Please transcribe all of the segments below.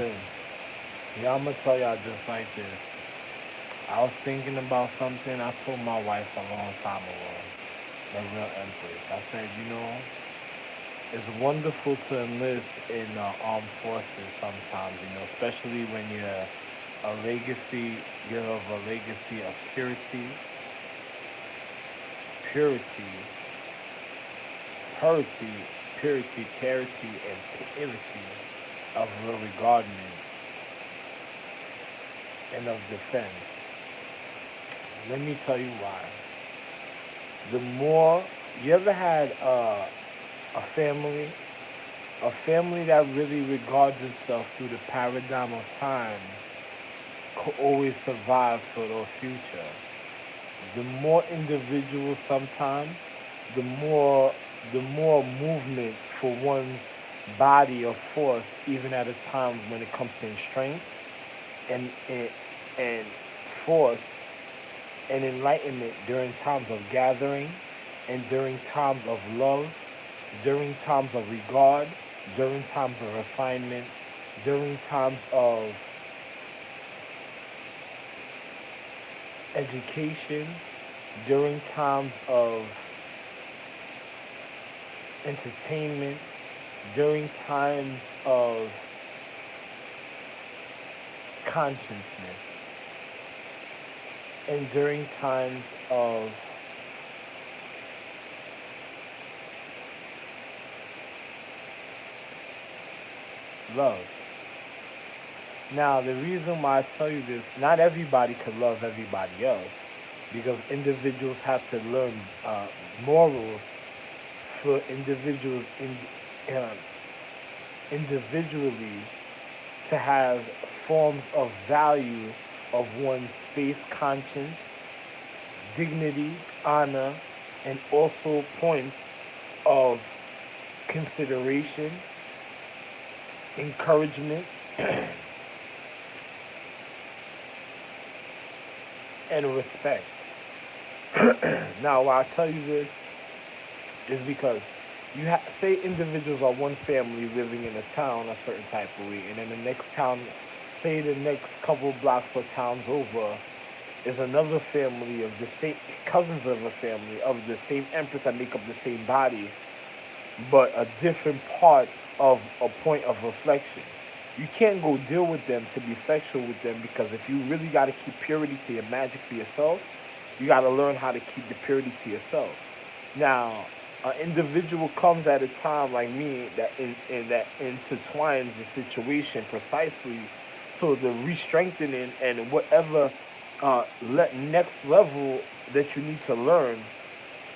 listen, yeah, I'm gonna tell y'all just like this. I was thinking about something. I told my wife a long time ago, the real empress. I said, it's wonderful to enlist in armed forces sometimes. Especially when a legacy, you're of a legacy of purity, purity, purity, and purity of real regardment and of defense. Let me tell you why. The more you ever had a family, a family that really regards itself through the paradigm of time, could always survive for the future. The more individuals sometimes, the more the more movement for one's body or force, even at a time when it comes to strength and force and enlightenment during times of gathering and during times of love, during times of regard, during times of refinement, during times of education, during times of entertainment, during times of consciousness, and during times of love. Now, the reason why I tell you this, not everybody could love everybody else because individuals have to learn morals for individuals uh, individually to have forms of value of one's space conscience, dignity, honor, and also points of consideration, encouragement, and respect. Now, why I tell you this is because say individuals are one family living in a town a certain type of way, and then the next town, say the next couple blocks or towns over, is another family of the same cousins of a family of the same empress that make up the same body, but a different part of a point of reflection. You can't go deal with them to be sexual with them because if you really got to keep purity to your magic for yourself, you got to learn how to keep the purity to yourself. Now, an individual comes at a time like me that intertwines the situation precisely, so the re-strengthening and whatever next level that you need to learn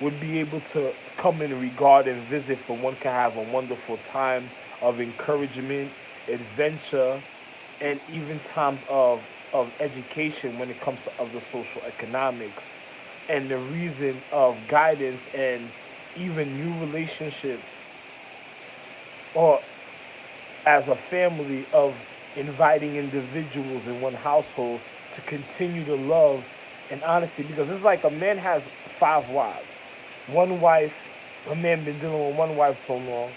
would be able to come in regard and visit for one can have a wonderful time of encouragement, adventure, and even times of education when it comes to other social economics and the reason of guidance and even new relationships or as a family of inviting individuals in one household to continue to love and honesty because it's like a man has five wives. One wife, a man been dealing with one wife so long,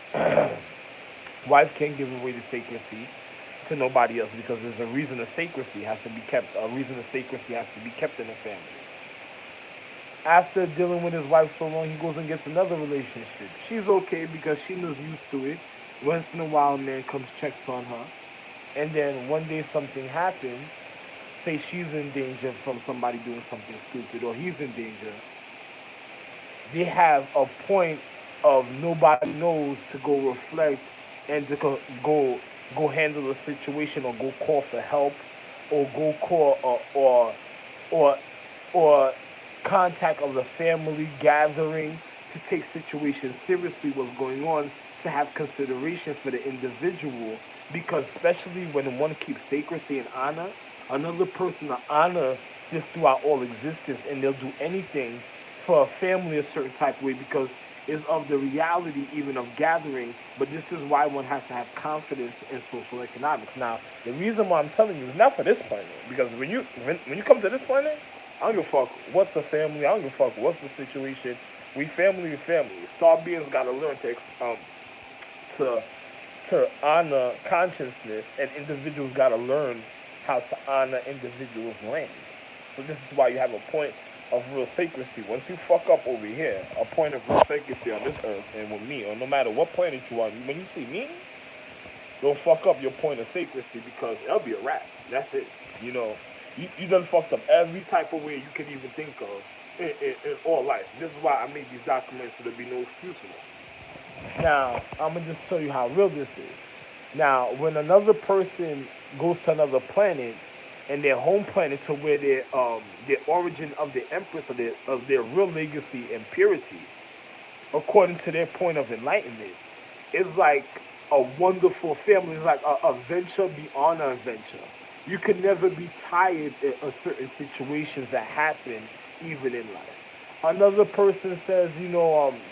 wife can't give away the sacredcy to nobody else because there's a reason the sacredcy has to be kept, a reason the sacredcy has to be kept in the family. After dealing with his wife so long, he goes and gets another relationship. She's okay because she was used to it. Once in a while, a man comes, checks on her. And then one day something happens. Say she's in danger from somebody doing something stupid or he's in danger. They have a point of nobody knows to go reflect and to go handle the situation or go call for help or go call or or contact of the family gathering to take situations seriously what's going on to have consideration for the individual because especially when one keeps sacredcy and honor another person to honor this throughout all existence and they'll do anything for a family a certain type of way because it's of the reality even of gathering but this is why one has to have confidence in social economics. Now the reason why I'm telling you is not for this planet because when you come to this planet I don't give a fuck what's a family. I don't give a fuck what's the situation. We family. Star beings gotta learn to to honor consciousness, and individuals got to learn how to honor individuals' land. So this is why you have a point of real sacredcy. Once you fuck up over here, a point of real sacredcy on this earth and with me, or no matter what planet you on, when you see me, don't fuck up your point of sacredcy because it'll be a wrap. That's it. You know, you done fucked up every type of way you could even think of in all life. This is why I made these documents so there'll be no excuse for them. Now, I'm going to just tell you how real this is. Now, when another person goes to another planet and their home planet to where their origin of the empress of their real legacy and purity, according to their point of enlightenment, is like a wonderful family. It's like a venture beyond a adventure. You can never be tired of certain situations that happen even in life. Another person says,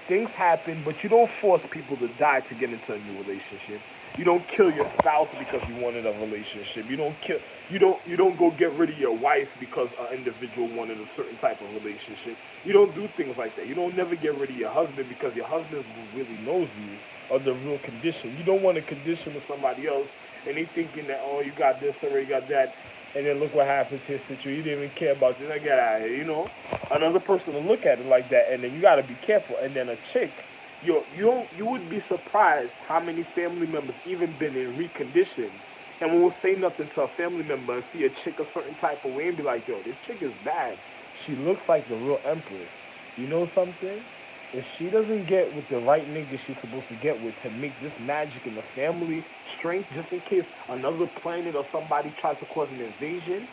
things happen, but you don't force people to die to get into a new relationship. You don't kill your spouse because you wanted a relationship. You don't go get rid of your wife because an individual wanted a certain type of relationship. You don't do things like that. You don't never get rid of your husband because your husband really knows you or the real condition. You don't want a condition with somebody else and they thinking that, oh, you got this or you got that, and then look what happens to his situation. You didn't even care about this. I get out of here, Another person will look at it like that, and then you got to be careful. And then a chick, you would be surprised how many family members even been in reconditioned and won't say nothing to a family member and see a chick a certain type of way and be like, yo, this chick is bad. She looks like the real empress. You know something? If she doesn't get with the right nigga she's supposed to get with to make this magic in the family strength, just in case another planet or somebody tries to cause an invasion,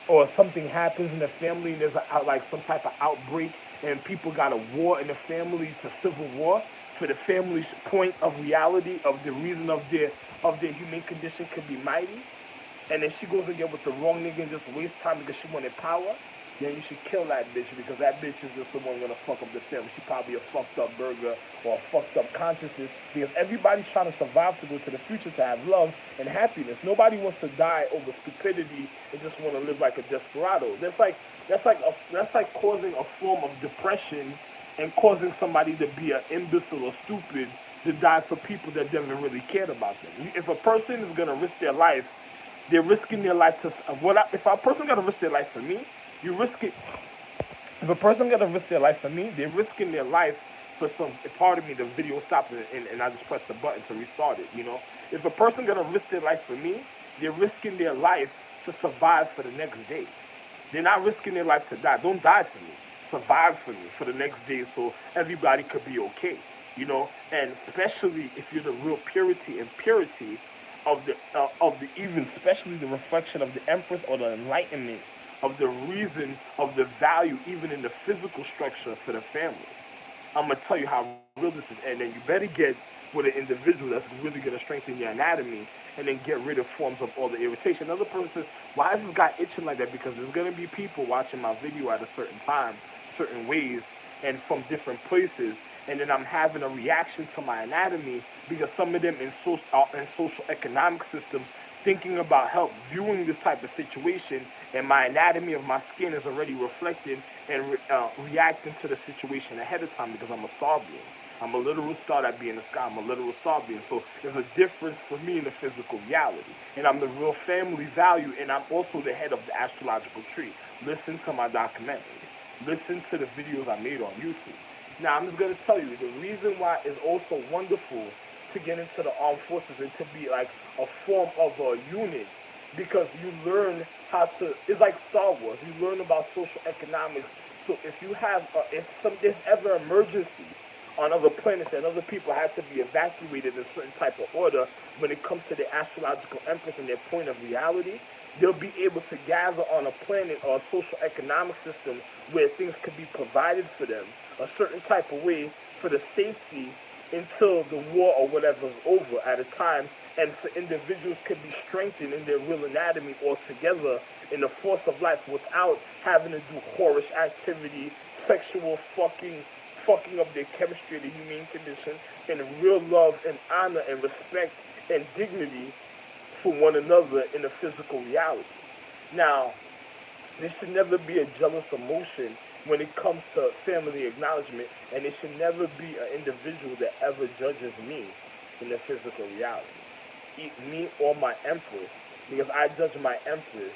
or something happens in the family and there's like some type of outbreak and people got a war in the family to civil war, for the family's point of reality of the reason of their human condition could be mighty, and then she goes and get with the wrong nigga and just waste time because she wanted power, then you should kill that bitch because that bitch is just the one gonna fuck up the family. She probably a fucked up burger or a fucked up consciousness because everybody's trying to survive to go to the future to have love and happiness. Nobody wants to die over stupidity and just want to live like a desperado. That's like causing a form of depression and causing somebody to be an imbecile or stupid to die for people that never really cared about them. If a person is gonna risk their life, they're risking their life to. If a person gonna risk their life for me, you risk it. If a person gonna risk their life for me, they're risking their life for some. Pardon me, the video stopped and I just pressed the button to restart it. If a person gonna risk their life for me, they're risking their life to survive for the next day. They're not risking their life to die. Don't die for me. Survive for me for the next day, so everybody could be okay. And especially if you're the real purity and purity of the even especially the reflection of the empress or the enlightenment of the reason of the value even in the physical structure for the family. I'm going to tell you how real this is. And then you better get with an individual that's really going to strengthen your anatomy and then get rid of forms of all the irritation. Another person says, why is this guy itching like that? Because there's going to be people watching my video at a certain time, certain ways, and from different places. And then I'm having a reaction to my anatomy because some of them in social economic systems thinking about help viewing this type of situation, and my anatomy of my skin is already reflecting and reacting to the situation ahead of time because I'm a star being. I'm a literal star that be in the sky. I'm a literal star being. So there's a difference for me in the physical reality. And I'm the real family value, and I'm also the head of the astrological tree. Listen to my documentaries. Listen to the videos I made on YouTube. Now, I'm just going to tell you, the reason why it's also wonderful to get into the armed forces and to be like a form of a unit, because you learn how to, it's like Star Wars, you learn about social economics. So if you have, there's ever emergency on other planets and other people have to be evacuated in a certain type of order when it comes to the astrological empress and their point of reality, they'll be able to gather on a planet or a social economic system where things could be provided for them a certain type of way for the safety until the war or whatever is over at a time, and for individuals could be strengthened in their real anatomy altogether in the force of life without having to do whorish activity, sexual fucking up their chemistry, the human condition, and real love and honor and respect and dignity for one another in the physical reality. Now, there should never be a jealous emotion when it comes to family acknowledgement, and it should never be an individual that ever judges me in the physical reality. Me or my empress, because I judge my empress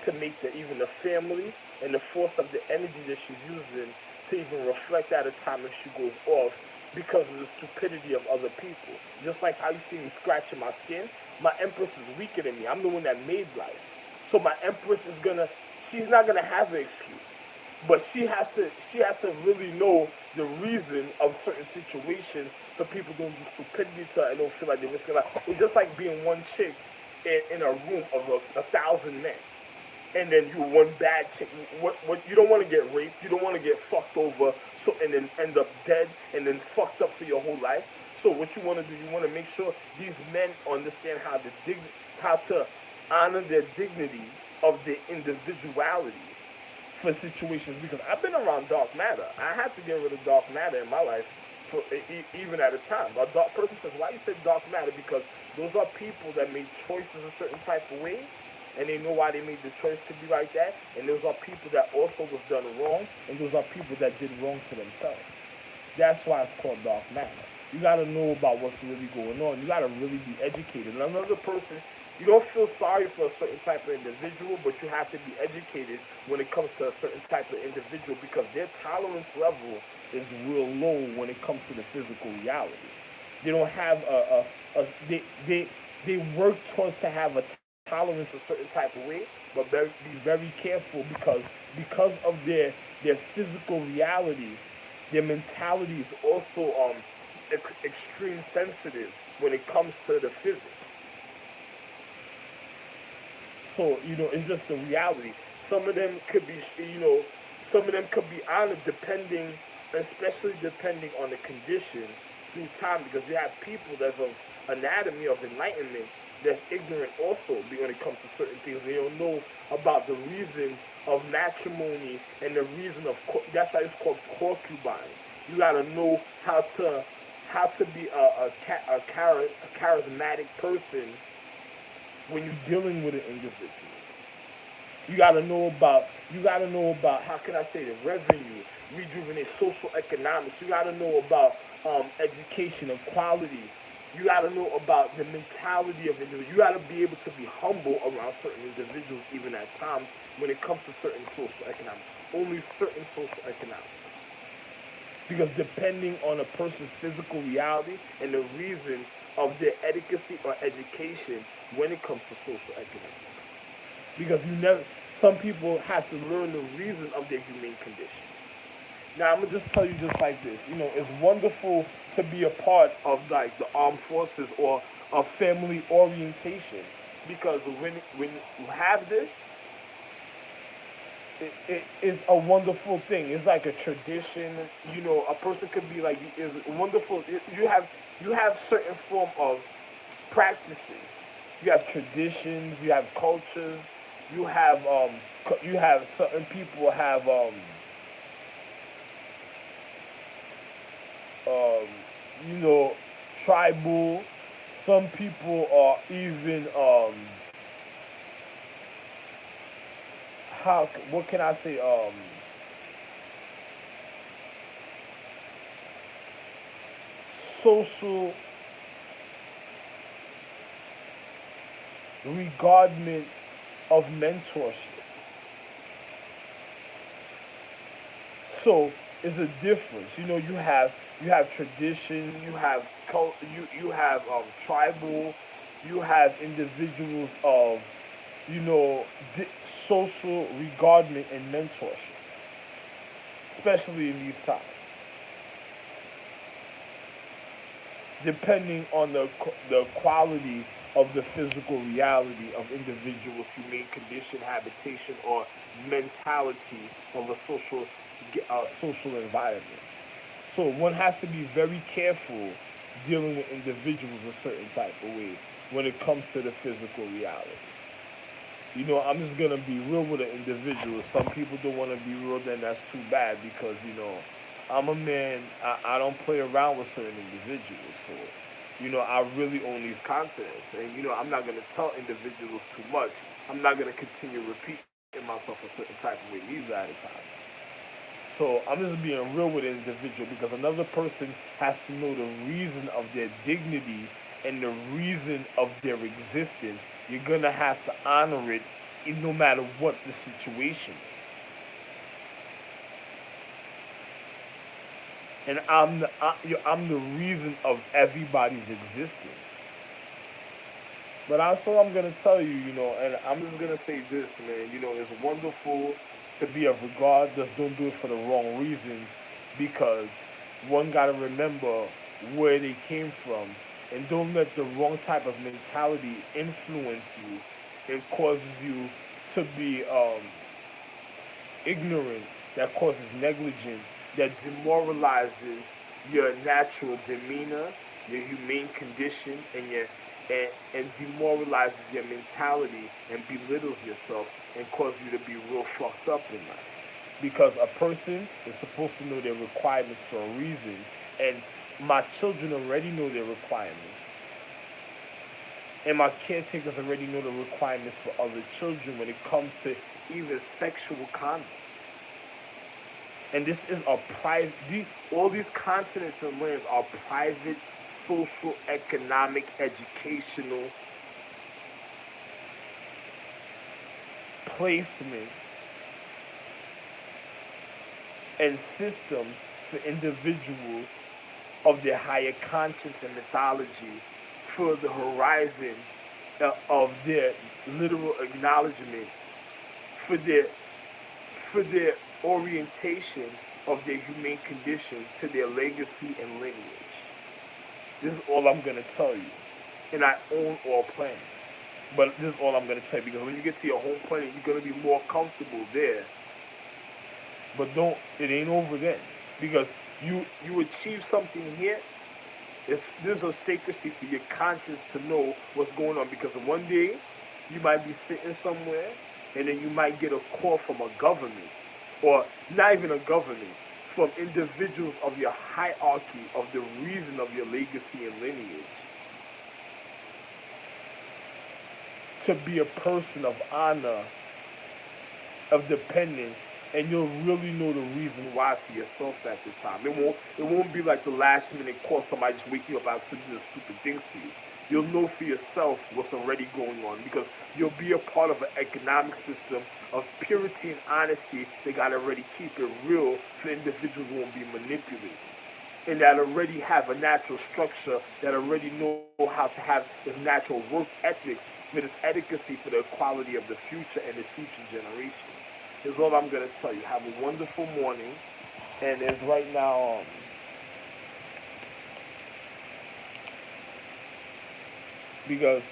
to make even the family and the force of the energy that she's using to even reflect at a time if she goes off because of the stupidity of other people. Just like how you see me scratching my skin, my empress is weaker than me. I'm the one that made life. So my empress is gonna, she's not gonna have an excuse. But she has to really know the reason of certain situations so people don't do stupidity to her and don't feel like they're risking life. It's just like being one chick in a room of a thousand men. And then you one bad chick. What you don't want to get raped, you don't want to get fucked over, so and then end up dead and then fucked up for your whole life. So what you want to do, you want to make sure these men understand how to honor their dignity of their individuality for situations, because I've been around dark matter. I had to get rid of dark matter in my life, for, even at a time. A dark person says, "Why you say dark matter?" Because those are people that made choices a certain type of way, and they know why they made the choice to be like that. And those are people that also was done wrong, and those are people that did wrong to themselves. That's why it's called dark matter. You gotta know about what's really going on. You gotta really be educated. And another person, you don't feel sorry for a certain type of individual, but you have to be educated when it comes to a certain type of individual, because their tolerance level is real low when it comes to the physical reality. They don't have they work towards to have a tolerance a certain type of way, but be very careful, because of their physical reality, their mentality is also extreme sensitive when it comes to the physics. So, it's just the reality. Some of them could be, some of them could be honored depending, especially depending on the condition through time, because you have people that's of anatomy of enlightenment that's ignorant also when it comes to certain things. They don't know about the reason of matrimony and the reason of, that's why it's called concubine. You gotta know how to be a charismatic person when you're dealing with an individual. You gotta know about how can I say the revenue, rejuvenate social economics. You gotta know about education, equality. You gotta know about the mentality of individuals. You gotta be able to be humble around certain individuals, even at times when it comes to certain social economics. Only certain social economics. Because depending on a person's physical reality and the reason of their etiquette or education when it comes to social economics. Because some people have to learn the reason of their humane condition. Now I'm gonna just tell you just like this. It's wonderful to be a part of like the armed forces or a family orientation, because when you have this, it is a wonderful thing. It's like a tradition. A person could be like, is wonderful. You have certain form of practices. You have traditions. You have cultures. You have certain people have um tribal. Some people are even how what can I say social regardment of mentorship. So it's a difference. You have tradition, you have tribal, you have individuals of you know social regardment and mentorship, especially in these times, depending on the quality of the physical reality of individuals' humane condition, habitation, or mentality of a social environment. So one has to be very careful dealing with individuals a certain type of way when it comes to the physical reality. I'm just gonna be real with an individual. Some people don't want to be real, then that's too bad because I'm a man. I don't play around with certain individuals, so I really own these contents, and I'm not gonna tell individuals too much. I'm not gonna continue repeating myself a certain type of way either at a time. So I'm just being real with an individual because another person has to know the reason of their dignity and the reason of their existence, you're gonna have to honor it no matter what the situation is. And I'm the reason of everybody's existence. But that's what I'm gonna tell you, and I'm just gonna say this, man. It's wonderful to be of regard. Just don't do it for the wrong reasons, because one gotta remember where they came from, and don't let the wrong type of mentality influence you and causes you to be ignorant, that causes negligence, that demoralizes your natural demeanor, your humane condition, and demoralizes your mentality and belittles yourself and causes you to be real fucked up in life. Because a person is supposed to know their requirements for a reason, and my children already know their requirements. And my caretakers already know the requirements for other children when it comes to even sexual conduct. And this is a private, all these continents and lands are private, social, economic, educational placements and systems for individuals of their higher conscience and mythology for the horizon of their literal acknowledgement, for their orientation of their humane condition to their legacy and lineage. This is all I'm going to tell you. And I own all planets. But this is all I'm going to tell you, because when you get to your home planet, you're going to be more comfortable there. But it ain't over then. Because you achieve something here, there's a sacredcy for your conscience to know what's going on. Because one day, you might be sitting somewhere, and then you might get a call from a government, or not even a government, from individuals of your hierarchy, of the reason of your legacy and lineage, to be a person of honor, of dependence, and you'll really know the reason why for yourself at the time. It won't be like the last minute call, somebody just wake you up out of stupid things to you. You'll know for yourself what's already going on, because you'll be a part of an economic system of purity and honesty. They got to already keep it real so individuals won't be manipulated. And that already have a natural structure, that already know how to have this natural work ethics for this etiquette for the equality of the future and the future generations. Is all I'm going to tell you. Have a wonderful morning. And it's right now... because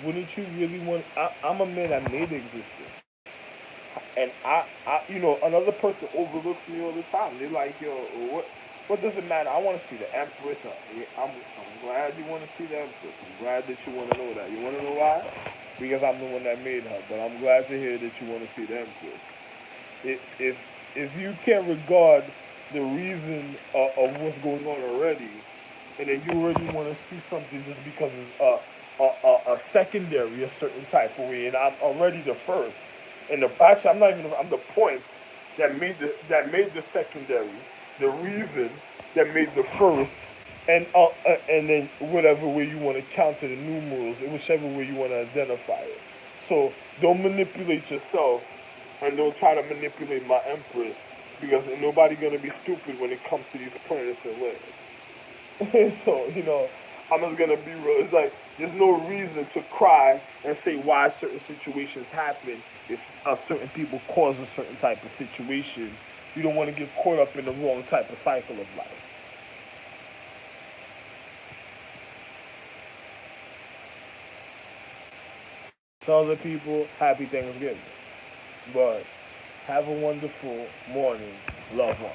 wouldn't you really want... I'm a man that made existence. And another person overlooks me all the time. They're like, yo, what does it matter? I want to see the Empress. I'm glad you want to see the Empress. I'm glad that you want to know that. You want to know why? Because I'm the one that made her. But I'm glad to hear that you want to see the Empress. If you can't regard the reason of what's going on already, and then you already want to see something just because it's a secondary, a certain type of way, and I'm already the first. And actually, I'm the point that made the secondary, the reason that made the first, and then whatever way you want to counter the numerals, in whichever way you want to identify it. So don't manipulate yourself, and don't try to manipulate my Empress, because nobody gonna be stupid when it comes to these planets and lands. So I'm just gonna be real. It's like there's no reason to cry and say why certain situations happen if certain people cause a certain type of situation. You don't want to get caught up in the wrong type of cycle of life. So other people, happy Thanksgiving. But have a wonderful morning. Love one.